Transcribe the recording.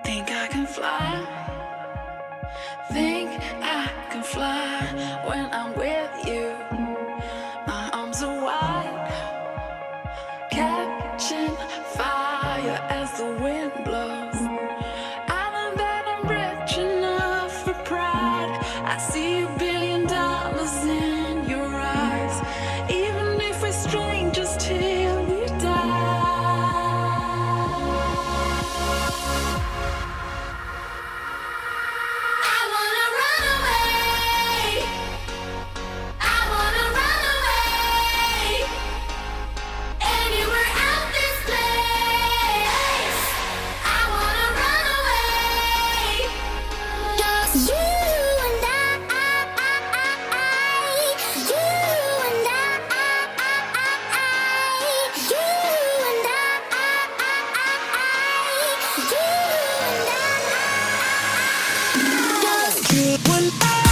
Think I can fly. Think I can fly when I'm with you. My arms are wide, catching fire as the wind blows. I know that I'm rich enough for pride. I see $1 billion in your eyes, even if we're strangers till we die. When I